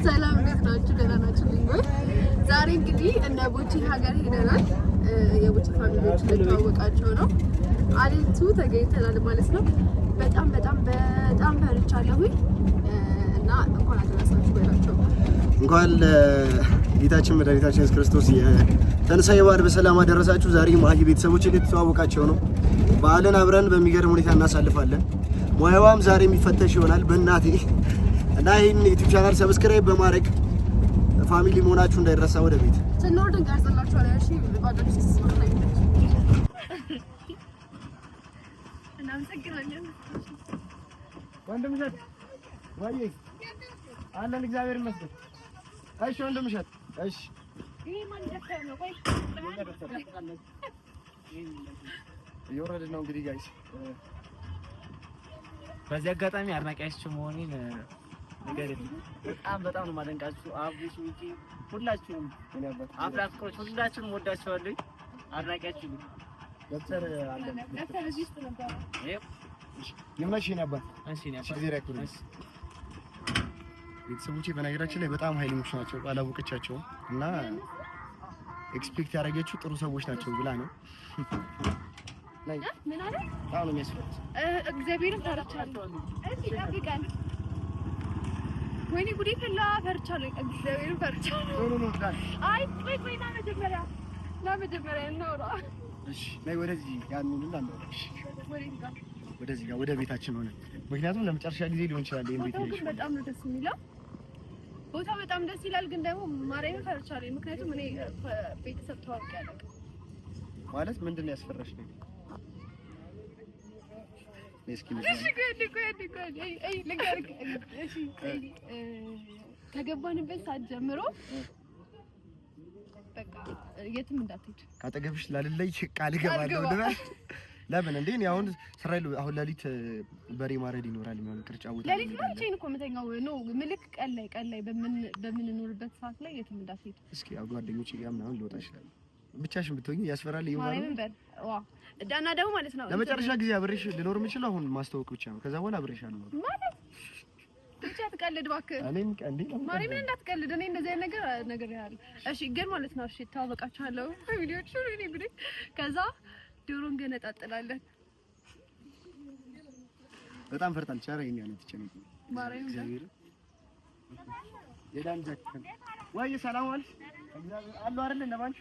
ሰላም እንዴት ናችሁ? ደህና ናችሁ? ልንጎይ ዛሬ እንግዲህ እነ ቦቺ ሀገር ሄደናል። የቦቺ ፋሚሊዎች ልትዋወቃቸው ነው። አለቱ ተገኝተናል ማለት ነው። በጣም ፈርቻለሁ እና እንኳን አደረሳችሁ በላቸው። እንኳን ለጌታችን መድኃኒታችን ኢየሱስ ክርስቶስ የትንሣኤ በዓል በሰላም አደረሳችሁ። ዛሬ ማሂ ቤተሰቦች ልትዋወቃቸው ነው። በዓልን አብረን በሚገርም ሁኔታ እናሳልፋለን። ሙያዋም ዛሬ የሚፈተሽ ይሆናል በእናቴ እና ይህን ዩቲዩብ ቻናል ሰብስክራይብ በማድረግ ፋሚሊ መሆናችሁ እንዳይረሳ። ወደ ቤት ስንወርድ እንቀርጽላችኋለን። እሺ ባዶች ሲስማማ ነው። እናመሰግናለን። ወንድም እሸት ወይ አለን። እግዚአብሔር ይመስገን። እሺ ወንድም እሸት እሺ። ይሄ ማን ደፈረ ነው? ቆይ እየወረድን ነው እንግዲህ ጋይስ። በዚህ አጋጣሚ አድናቂያችሁ መሆኔን ንገረኝ። በጣም ነው የማደንቃችሁ። አብሽ ውጪ ሁላችሁም አፍላፍቆች ሁላችሁም ወዳችኋለሁ። አድናቂያችሁ ዶክተር አለን። ዶክተር እዚህ ውስጥ ነበር። ይመሽ ነበር። እሺ ነበር። ቤተሰቦቼ በነገራችን ላይ በጣም ኃይለኞች ናቸው። አላወቀቻቸውም እና ኤክስፔክት ያደረገችው ጥሩ ሰዎች ናቸው ብላ ነው። ምን አለ? አሁን ነው የሚያስፈልግ እግዚአብሔርን ፈርቻለሁ። እሺ ጠብቀን። ወይኔ ጉዴ ፈላ። ፈርቻለሁ። እግዚአብሔርን ፈርቻለሁ። አይ ቆይ ና መጀመሪያ እናውራ። እሺ ነይ ወደዚህ ያንን እንዳንተ ወደዚህ ጋር ወደ ቤታችን ሆነ። ምክንያቱም ለመጨረሻ ጊዜ ሊሆን ይችላል። ይሄን ቤት ነው በጣም ነው ደስ የሚለው። ቦታው በጣም ደስ ይላል፣ ግን ደግሞ ማርያምን ፈርቻለሁ። ምክንያቱም እኔ ቤተሰብ ተዋውቂያለሁ ማለት ምንድን ነው ያስፈራሽ ነው? ከገባንበት ሰዓት ጀምሮ በቃ የትም እንዳትሄድ ካጠገብሽ ላልለይ ቃል እገባለሁ። ለምን እንዴ? እኔ አሁን አሁን ሌሊት በሬ ማረድ ይኖራል። የሚሆን ቅርጫ ቦታ ሌሊት ነው እንጂ እኮ የምተኛው ነው። ምልክ ቀን ላይ በምንኖርበት ሰዓት ላይ የትም እንዳትሄድ። እስኪ ጓደኞቼ ጋር ምናምን ልወጣ ይችላል። ብቻሽን ብትሆኚ ያስፈራል። ዳና ደግሞ ማለት ነው ለመጨረሻ ጊዜ አብሬሽ ልኖር የምችለው አሁን ማስተዋወቅ ብቻ ነው። ከዛ በኋላ አብሬሽ አልኖርም ማለት ብቻ። ትቀልድ እባክህ። እኔም ቀንዲ ማርያምን እንዳትቀልድ። እኔ እንደዚህ አይነት ነገር ያለ እሺ፣ ግን ማለት ነው እሺ፣ ታወቃችኋለሁ ቪዲዮቹ እኔ ብለ ከዛ ዶሮን ገነጣጥላለን። በጣም ፈርታል። ቻራ ይሄን ያለው ትችል ማርያምን እግዚአብሔር የዳን ጃክተን ወይ ሰላም ዋል እግዚአብሔር አሉ አይደል እንደባንቺ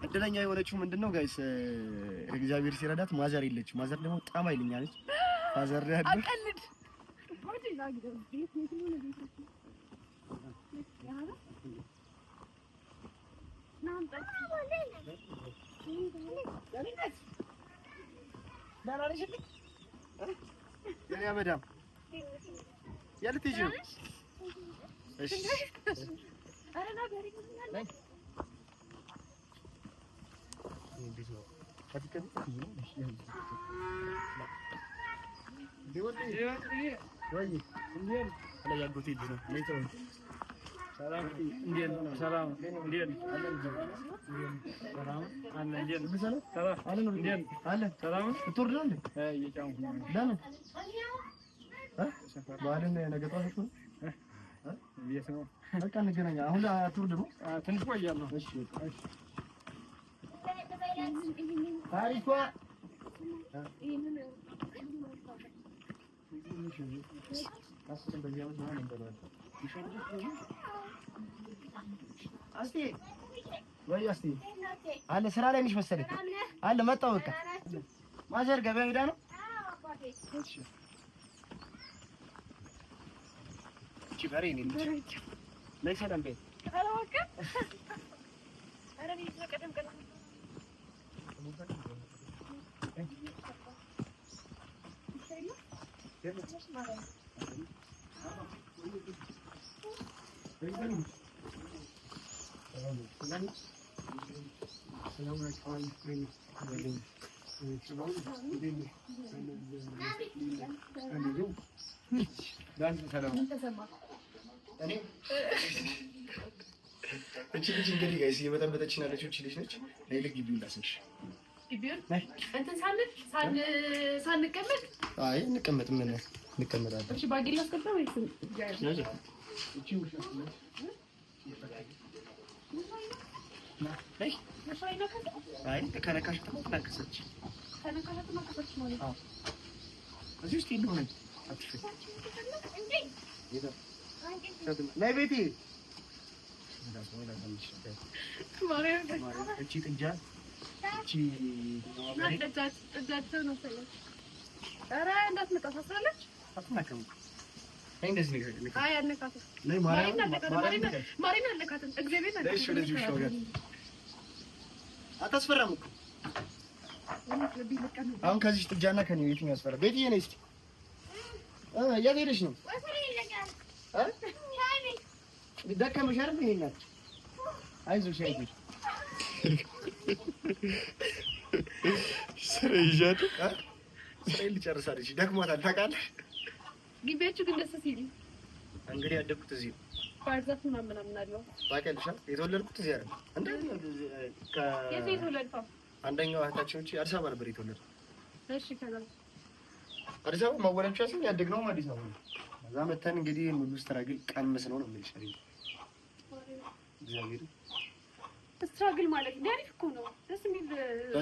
እድለኛ የሆነችው ምንድነው ጋይስ? እግዚአብሔር ሲረዳት ማዘር የለችም። ማዘር ደግሞ በጣም ኃይለኛ ነች። ማዘር ያለ አቀልድ يا مدام يا اللي تيجي ايش انا غريب ሰላም እንዴት ነው? ሰላም እንዴት ነው? ሰላም አለ እንዴት ነው? ሰላም አለ ነው እንዴት አለ ሰላም ትወርድ ነው እንዴ? እየጫንኩ ነው። ለምን ባልን ነገ ጠዋት ነው ቤት ነው። በቃ እንገናኛ። አሁን አትወርድ ነው? ትንሽ ቆያለሁ። እሺ እሺ። ታሪኳ ይሄንን አስቲ ወይ አስቲ አለ ስራ ላይ ነሽ መሰለኝ። አለ መጣሁ። በቃ ማዘር ገበያ ሄዳ ነው። እሺ እቺ በሬ ነኝ ነኝ ሰላም ቤት አላወቀ አረብ ይዘቀደም ቀና እቺ ልጅ እንግዲህ ጋይስ እየበጠበጠችን ያለችው እቺ ልጅ ነች። ለይል ግቢውን ላስንሽ ግቢውን እንትን ሳንቀመጥ አይ እንቀመጥ። ምን እንቀመጣለን? እሺ ባጌላ አስቀምጣ ወይስ እቺ ውሻ አይ ከነካሽ ተመጣጣከሰች ማለት አዎ እዚህ ውስጥ ይሉ ነው አትፈ ላይ ቤቴ እቺ ጥጃ እቺ ጥጃቸው ነው ሰለች። ኧረ እንዳትመጣ ታስራለች። አትናከም እንደዚህ ነገር አይ አነካተም ላይ ማርያም አነካተም እግዚአብሔር አነካተም። እሺ ወደዚህ ውሻው ጋር አታስፈራም እኮ አሁን ከዚህ ጥጃና ከኔ የትኛው ያስፈራ? ቤትዬ ነኝ። እስኪ የት ሄደሽ ነው? ደከመሽ አይደል? ይሄን አይዞሽ አይዞሽ ስራ ይዣት ስራ ልጨርሳለች። ደክሟታል ታውቃለህ። ግቢያችሁ ግን ደስ ሲል እንግዲህ ያደግኩት እዚህ ነው። ባርዛፍ ምናምን አለው ታውቂያለሽ። የተወለድኩት እዚህ አይደል? የት የተወለድከው? አንደኛው እህታችን ውጪ አዲስ አበባ ነበር የተወለድኩት። እሺ ከዛ አዲስ አበባ መወለድ ብቻ ሳይሆን ያደግነውም አዲስ አበባ ነው። እዛ መተን እንግዲህ ሙሉ ስትራግል ቀምስ ነው የምልሽ አይደል? እግዚአብሔር ስትራግል ማለት አሪፍ እኮ ነው። ደስ የሚል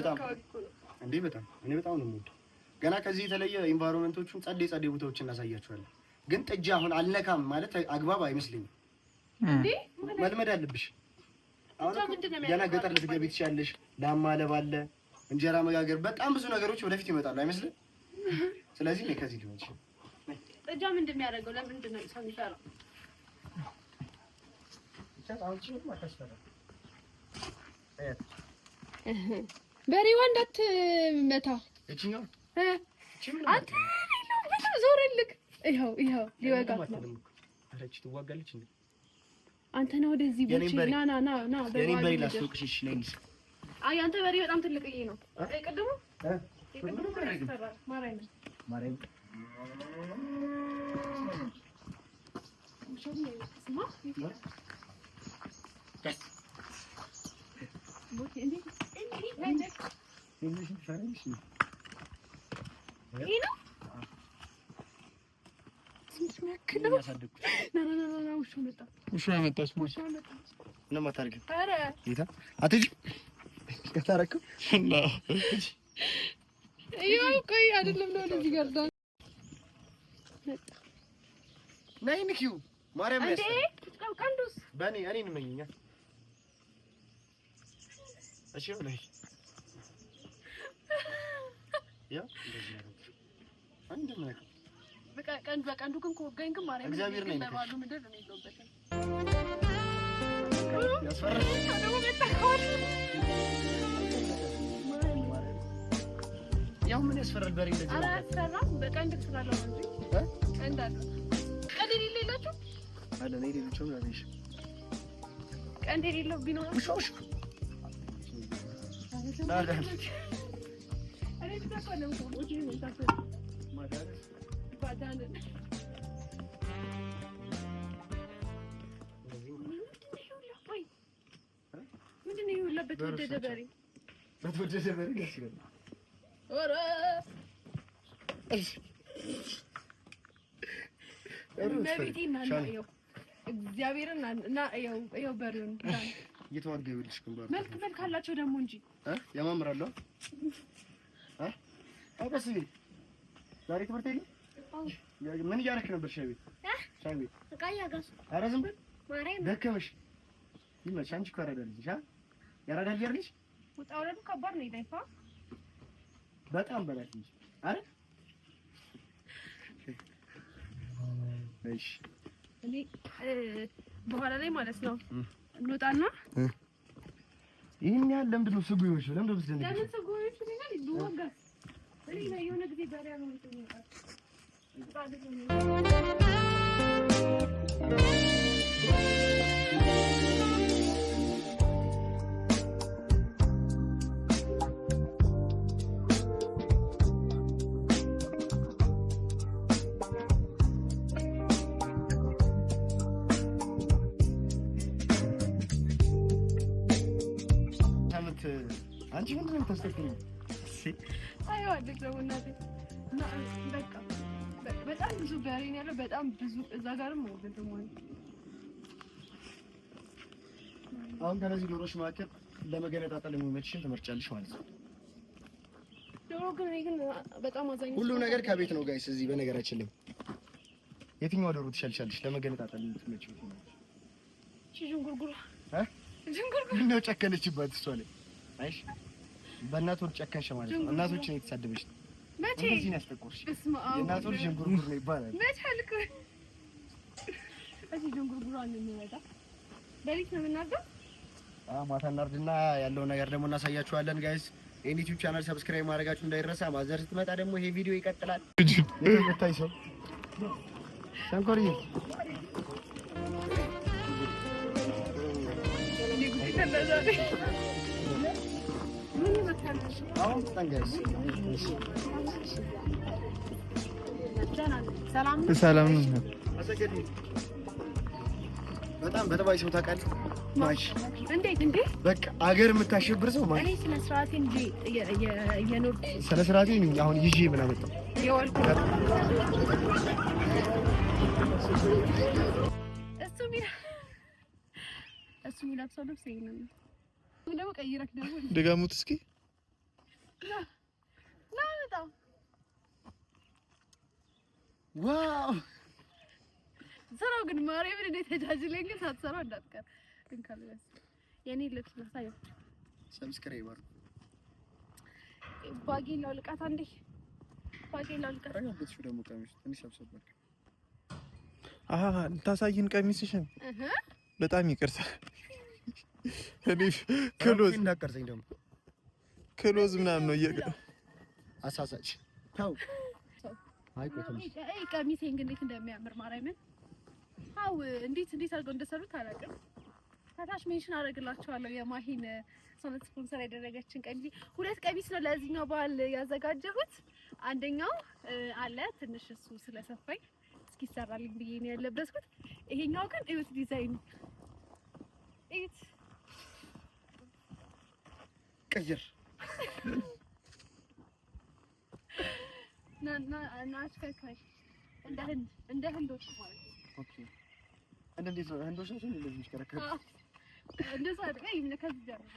አካባቢ እኮ ነው እንዴ! በጣም እኔ በጣም ነው የምወደው። ገና ከዚህ የተለየ ኢንቫይሮመንቶቹን ጸዴ ቦታዎችን እናሳያችኋለን። ግን ጥጃ አሁን አልነካም ማለት አግባብ አይመስለኝም። እንዴ መልመድ አለብሽ። አሁን ገና ገጠር ልትገቢ ትችያለሽ። ላም ማለብ አለ፣ እንጀራ መጋገር፣ በጣም ብዙ ነገሮች ወደፊት ይመጣሉ አይመስልም? ስለዚህ እኔ ከዚህ ሊሆን ይችላል። ጥጃ ምንድን ነው የሚያደርገው? ለምንድን ነው ሰው የሚፈራው? በሬዋ እንዳትመታ እቺኛው አንተ በጣም ዞረልክ። ይኸው ሊወጋት ነው። አረች ትዋጋለች እንዴ? አንተ ነው ወደዚህ ቦቼ ና የኔ በሬ ላስወቅሽ። እሺ ነኝ። አይ አንተ በሬ በጣም ትልቅዬ ነው። ቅድሙ ማርያም በቀንዱ ግን ከወጋኝ ግን ማርያም እግዚአብሔር ነው ለባሉ ምድር ነው የሚገውበት። ያስፈራል። ያው ምን ያስፈራል? በሬ እንደዚህ ነው። አያስፈራም። በቀንድ ስላለው እንጂ ቀንድ አለ። ቀንድ የሌላችሁ አለ ነው የሌላችሁ ነው ያለሽ። ቀንድ የሌለው ቢኖር ውሾሽ ናዳ አሬ ተቆለም ቆሞጂ ነው ታፈ ማዳር ባዳን ምንድን ነው የሁላበት ወደደ በሬ በተወደደ በሬ ደስ ይላል። ኦረ ነቢቲና ነው እግዚአብሔርን እና ያው በሬውን እየተዋጋ ይኸውልሽ ግንባሩ መልክ ካላቸው ደግሞ እንጂ ያማምራሉ። አውቀስ ዛሬ ትምህርት የለም። ምን እያደረክ ነበር? ሻይ ቤት እቃ እያጋዝኩ። ኧረ ዝም በል ማርያም ደከመሽ። ይመችሽ። አንቺ እኮ ያራዳ ልጅ ያራዳ ልጅ አይደለሽ? ውጣ ውረዱ ከባድ ነው። ይዳይፋ በጣም በላት እንጂ አረ እሺ። እኔ በኋላ ላይ ማለት ነው እንወጣና ይሄን ያህል ለምንድን ነው ስጉ ይወሽ? ለምንድን ነው ስለዚህ ለምን ስጉ ይወሽ? ይላል ይወጋስ እኔ ነው የሆነ ጊዜ ባሪያ ነው የሚጠይቃት አንቺ ምንድን ነው የምታስተክሪው? አይ ወደክ ነው እናቴ በቃ በጣም ብዙ ጋር ያለው በጣም ብዙ እዛ ጋርም ነው ግን ደግሞ አሁን ከነዚህ ዶሮዎች መካከል ለመገነጣጠል የሚመችሽን ትመርጫለሽ ማለት ነው። ዶሮ ግን በጣም አዛኝ ሁሉም ነገር ከቤት ነው ጋይስ። እዚህ በነገራችን ላይ የትኛው ዶሮ ትሻልሻለሽ ለመገነጣጠል የምትመጪው? ዥንጉርጉር ዥንጉርጉር ነው ጨከነችባት እሷ ላይ። አይሽ በእናቶች ጨከንሽ ማለት ነው። እናቶችን የተሳደበች ነው። መቼ እንደዚህ ነው ያስጠቆርሽ? የእናቶች ዥንጉርጉር ነው ይባላል። መቼ አልኩ እዚህ ዥንጉርጉር አንመጣ በሊት ነው የምናገር። ማታ እናርድና ያለው ነገር ደግሞ እናሳያችኋለን ጋይስ። ይሄን ዩቲዩብ ቻናል ሰብስክራይብ ማድረጋችሁ እንዳይረሳ። ማዘር ስትመጣ ደግሞ ይሄ ቪዲዮ ይቀጥላል። የምታይ ሰው ሸንኮርዬ ሰላም ነው። በጣም በተባይ ሰው ታውቃለህ? ማሽ እንዴ በቃ አገር የምታሸብር ሰው ማሽ። እኔ ስለ ስርዓቴ እንጂ የኖርኩ ስለ ስርዓቴ አሁን ይዤ ምን አመጣው? የወልኩ እሱ የሚለብሰው ልብስ ይሄ ነው። ደግሞ ቀይረክ ደግሞ ድጋሙት እስኪ ና ዋው ስራው ግን ማርያምን እንዴት ተጃጅለኝ ግን ሳትሰራው እንዳትቀር ግን ካልበስ የኔ ልብስ ለሳየው ሰብስክራይበር ባጌላው ልቃት አንዴ ባጌላው ልቃት ረጋግጥሽ ደግሞ ቀሚስ ትንሽ ሰብሰብክ። ልታሳይን ቀሚስሽን? በጣም ይቅርታ እኔ ክሎዝ እንዳቀርጸኝ ደግሞ ክሎዝ ምናምን ነው አሳሳች ታው ቀሚሴን ግን እንዴት እንደሚያምር ማርያምን። አው እንዴት አድርገው እንደሰሩት አላውቅም። ታታች ሜንሽን አደርግላችኋለሁ የማሂን ሶነት ስፖንሰር ያደረገችን ቀሚስ። ሁለት ቀሚስ ነው ለዚህኛው በዓል ያዘጋጀሁት። አንደኛው አለ ትንሽ እሱ ስለሰፋኝ እስኪሰራልኝ ብዬ ነው ያለበስኩት። ይሄኛው ግን እዩት ዲዛይኑ እዩት ቀይር ና አሽከርካሪ እንደ ህንዶች ማለት ነው። ኦኬ እንዴት ነው ህንዶች ናቸው እንደዚህ የሚሽከረከሩ? እንደዛ አይደል? ይሄን ከዚህ ጀርባ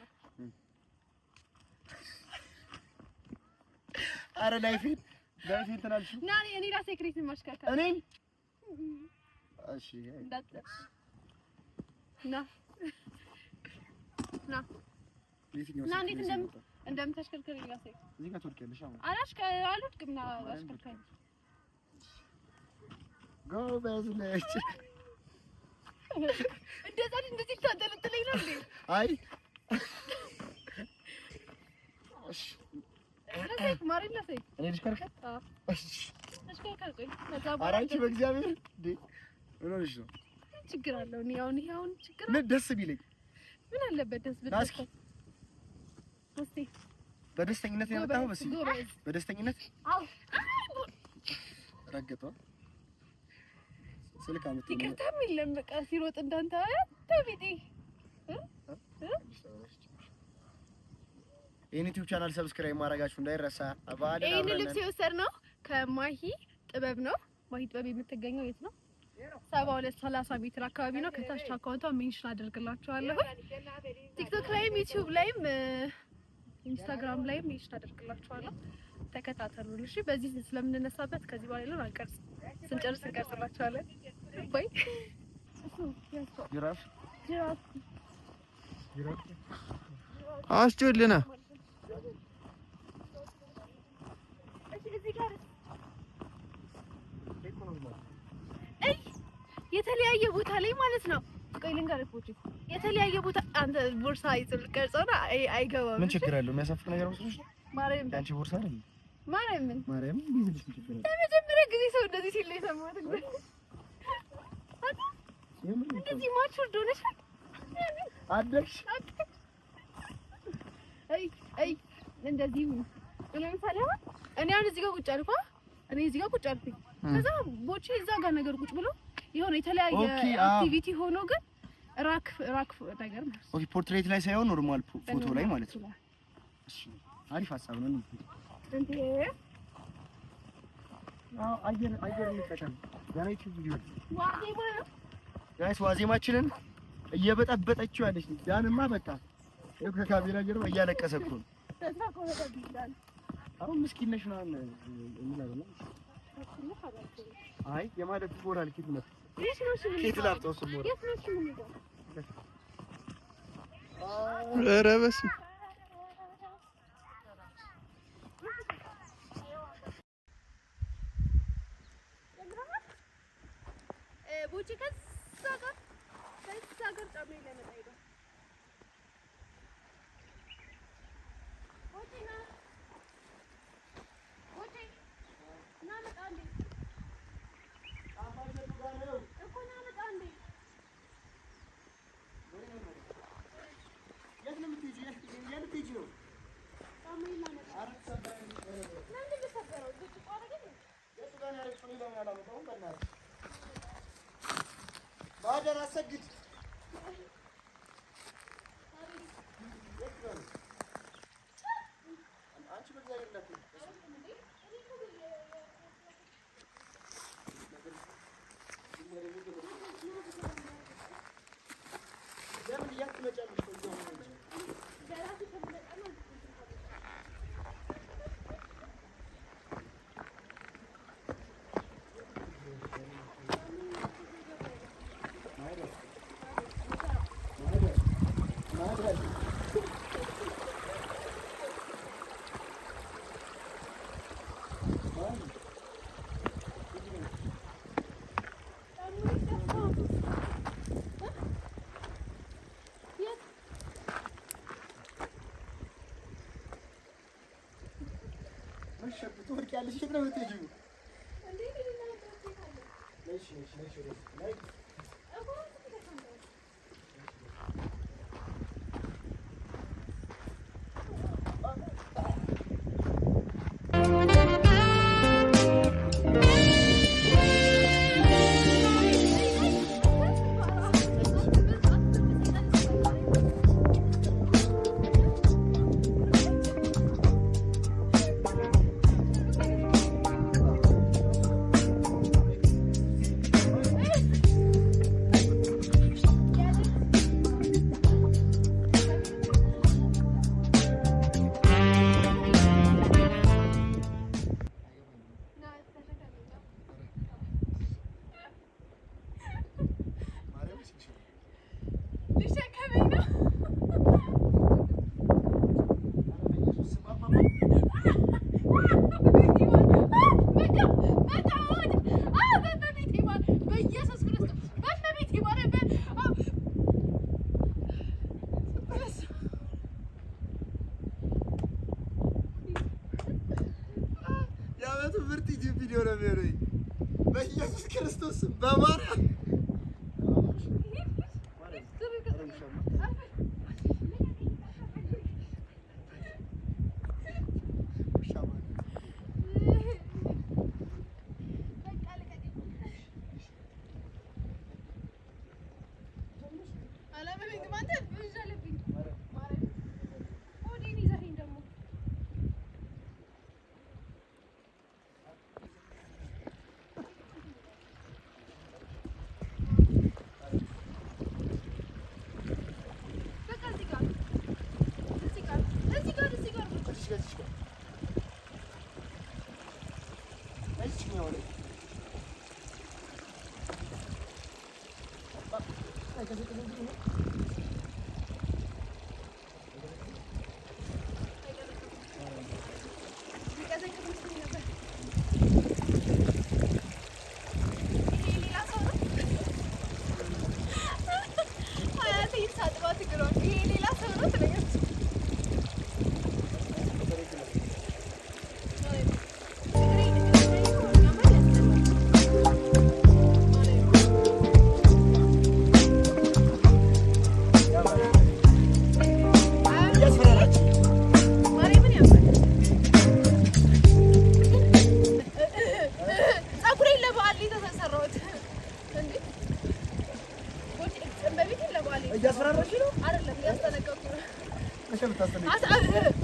አረ ላይፊን ትናልሽ ና እኔ ራሴ ክሬት ማሽከርከር እኔን እሺ ና እንዴት እንደምታሽከርከር ይላሰ እዚህ ጋር ትወርቂያለሽ። አልወድቅም ና አሽከርካሪ ጎበዝ ነች። እንደዚህ ታንጠለጥለኝ ነው እንዴ? አይ እሺ ለሰይክ ማሪ ለሰይክ እኔ ልሽከርከር? እሺ አሽከርካሪ ቆይ ኧረ አንቺ በእግዚአብሔር እንዴ ምን ሆነሽ ነው? ችግር አለው እኔ አሁን ችግር ምን ደስ ቢለኝ ምን አለበት ደስ ብለሽ እስቲ በደስተኝነት ያመጣው በደስተኝነት አው ረገጠው ስልክ አመጣ ይከታም የለም በቃ ሲሮጥ እንዳንተ ተቢዲ ይሄን ዩቲዩብ ቻናል ሰብስክራይብ ማድረጋችሁ እንዳይረሳ። አባል ይሄን ልብስ የወሰድነው ከማሂ ጥበብ ነው። ማሂ ጥበብ የምትገኘው የት ነው? 7230 ሜትር አካባቢ ነው። ከታች አካውንቷ ሜንሽን አደርግላችኋለሁ። ቲክቶክ ላይም ዩቲዩብ ላይም ኢንስታግራም ላይም ሜንሽን አደርግላችኋለሁ። ተከታተሉን እሺ። በዚህ ስለምንነሳበት ከዚህ በኋላ ነው አንቀርጽ ስንጨርስ እንቀርጽላችኋለን። ባይ ጅራፍ አስጮልና የተለያየ ቦታ ላይ ማለት ነው። ቆይ ልንገርህ ፎቶ የተለያየ ቦታ አንተ ቦርሳ ይዘህ ቀርጸና አይገባም። ምን ችግር አለው? የሚያሳፍር ነገር መስሎሽ? ማርያም አንቺ ቦርሳ አይደል? ማርያም ቢዝነስ ምን ችግር አለው? ለመጀመሪያ ጊዜ ሰው እንደዚህ ሲል ነው የሰማሁት። እንደዚህ ማች ወርዶ ነሽ አደግሽ? አይ እንደዚህ ለምሳሌ እኔ አሁን እዚህ ጋር ቁጭ አልኩ። እኔ እዚህ ጋር ቁጭ አልኩኝ። ከዛ ቦቼ እዛ ጋር ነገር ቁጭ ብሎ የሆነ የተለያየ አክቲቪቲ ሆኖ ግን ራክ ነገር ማለት ኦኬ ፖርትሬት ላይ ሳይሆን ኖርማል ፎቶ ላይ ማለት ነው እሺ አሪፍ ሐሳብ ነው እንዴ አየር እንጠቀም ጋይስ ዋዜማችንን እየበጠበጠችው ያለች ዳንማ በቃ ከካሜራ ጀርባ እያለቀሰ እኮ ነው አሁን ምስኪን ነሽ ነው እንላለን አይ የማለት ሞራል ኪት ነው ኪት ላፍተው ሞራል ኧረ በስመ ቦቼ ከዛ ጋር ጫሜ ለመጣ ሄዶ ቦቼ ና መጣ እንዴ እኮ ና መጣ እንዴ የት ነው የምትሄጂው ነው ጫሜ ለመጣ ለምን ተሰበረው ልጅ ቆረገ የቱ ጋር ነው ያለችው ነው ያላመጣው በእናትህ ባደር አሰግድ አንቺ በእግዚአብሔር ለት ለምን እያትመጫለሽ ትወርቂያለሽ የት ነው የምትሄጂው እንዴ ነሽ ላይ ምርጥ ቪዲዮ ነው የሚሆነው በኢየሱስ ክርስቶስ በማርያም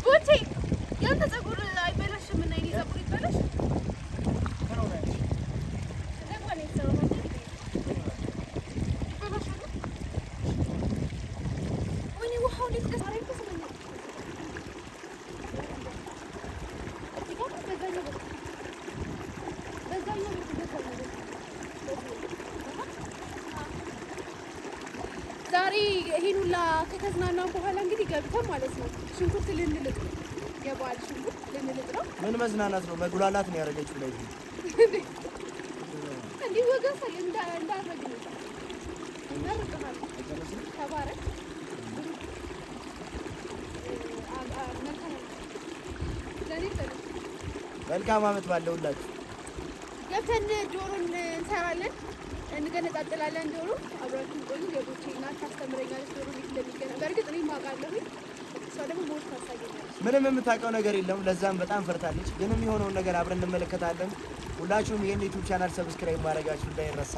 ቦቼ ያንተ ፀጉር አይበላሽም እና የኔ ፀጉር ይበላሽ? ዛሬ ይሄን ሁላ ከተዝናናን በኋላ እንግዲህ ገብተን ማለት ነው ሽንኩርት ልንልጥ ነው። የበዓል ሽንኩርት ልንልጥ ነው። ምን መዝናናት ነው? መጉላላት ነው ያደረገችው ላይ እንዲህ ወገሰል እንዳረግ ነው። እናርቀናል። ተባረክ መልካም ዓመት ባለውላችሁ። ገብተን ዶሮን እንሰራለን፣ እንገነጣጥላለን። ዶሮ አብራችን ቆዩ። የቦቼ እናት ታስተምረኛለች ዶሮ እንዴት እንደሚገና። በእርግጥ እኔም አውቃለሁ፣ እሷ ደግሞ ሞት ታሳየኛለች። ምንም የምታውቀው ነገር የለም። ለዛም በጣም ፈርታለች። ግን የሚሆነውን ነገር አብረን እንመለከታለን። ሁላችሁም ይሄን ዩቲዩብ ቻናል ሰብስክራይብ ማድረጋችሁ እንዳይረሳ።